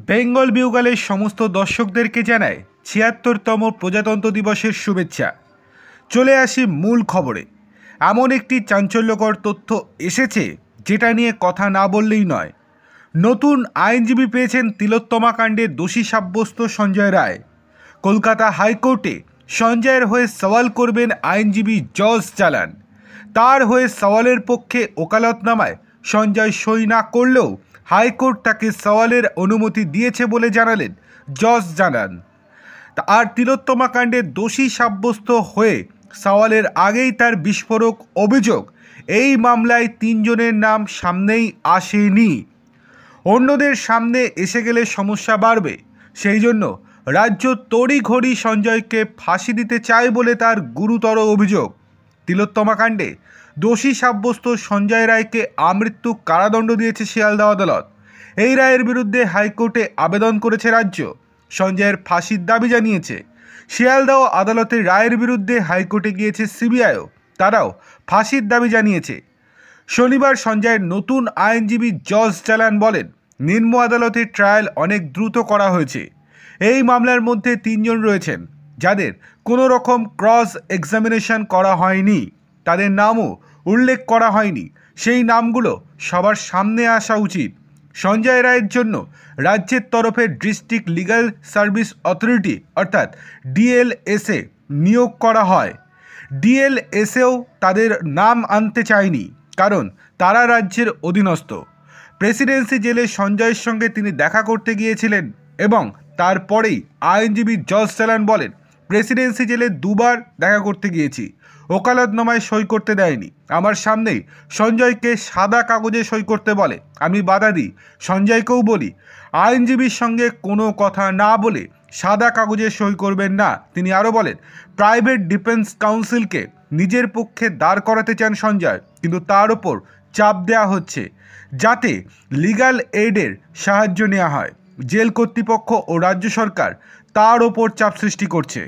বেঙ্গল বিউগালের সমস্ত দর্শকদেরকে জানায় ৭৬তম প্রজাতন্ত্র দিবসের শুভেচ্ছা। চলে আসি মূল খবরে। এমন একটি চাঞ্চল্যকর তথ্য এসেছে যেটা নিয়ে কথা না বললেই নয়। নতুন আইনজীবী পেয়েছেন তিলোত্তমা কাণ্ডে দোষী সাব্যস্ত সঞ্জয় রায়। কলকাতা হাইকোর্টে সঞ্জয়ের হয়ে সওয়াল করবেন আইনজীবী জজ জালান। তার হয়ে সওয়ালের পক্ষে ওকালতনামায় সঞ্জয় সই না করলেও হাইকোর্ট তাকে সওয়ালের অনুমতি দিয়েছে বলে জানালেন জজ জালান। আর তিলোত্তমা কাণ্ডে দোষী সাব্যস্ত হয়ে সওয়ালের আগেই তার বিস্ফোরক অভিযোগ, এই মামলায় ৩ জনের নাম সামনেই আসেনি। অন্যদের সামনে এসে গেলে সমস্যা বাড়বে, সেই জন্য রাজ্য তড়িঘড়ি সঞ্জয়কে ফাঁসি দিতে চায় বলে তার গুরুতর অভিযোগ। তিলোত্তমা কাণ্ডে দোষী সাব্যস্ত সঞ্জয় রায়কে আমৃত্যু কারাদণ্ড দিয়েছে শিয়ালদহ আদালত। এই রায়ের বিরুদ্ধে হাইকোর্টে আবেদন করেছে রাজ্য। সঞ্জয়ের ফাঁসির দাবি জানিয়েছে। শিয়ালদহ আদালতের রায়ের বিরুদ্ধে হাইকোর্টে গিয়েছে সিবিআইও, তারাও ফাঁসির দাবি জানিয়েছে। শনিবার সঞ্জয়ের নতুন আইনজীবী জজ জালান বলেন, নিম্ন আদালতের ট্রায়াল অনেক দ্রুত করা হয়েছে। এই মামলার মধ্যে ৩ জন রয়েছেন যাদের কোনো রকম ক্রস এক্সামিনেশন করা হয়নি, তাদের নামও উল্লেখ করা হয়নি। সেই নামগুলো সবার সামনে আসা উচিত। সঞ্জয় রায়ের জন্য রাজ্যের তরফে ডিস্ট্রিক্ট লিগ্যাল সার্ভিস অথরিটি অর্থাৎ ডিএলএসএ নিয়োগ করা হয়। ডিএলএসএও তাদের নাম আনতে চায়নি, কারণ তারা রাজ্যের অধীনস্থ। প্রেসিডেন্সি জেলে সঞ্জয়ের সঙ্গে তিনি দেখা করতে গিয়েছিলেন এবং তারপরেই আইনজীবী জজ জালান বলেন, প্রেসিডেন্সি জেলে 2বার দেখা করতে গিয়েছি, ওকালতনামায় সই করতে দেয়নি। আমার সামনেই সঞ্জয়কে সাদা কাগজে সই করতে বলে, আমি বাধা দিই। সঞ্জয়কেও বলি আইনজীবীর সঙ্গে কোনো কথা না বলে সাদা কাগজে সই করবেন না। তিনি আরও বলেন, প্রাইভেট ডিফেন্স কাউন্সিলকে নিজের পক্ষে দাঁড় করাতে চান সঞ্জয়, কিন্তু তার ওপর চাপ দেওয়া হচ্ছে যাতে লিগ্যাল এইডের সাহায্য নেওয়া হয়। জেল কর্তৃপক্ষ ও রাজ্য সরকার তার ওপর চাপ সৃষ্টি করছে।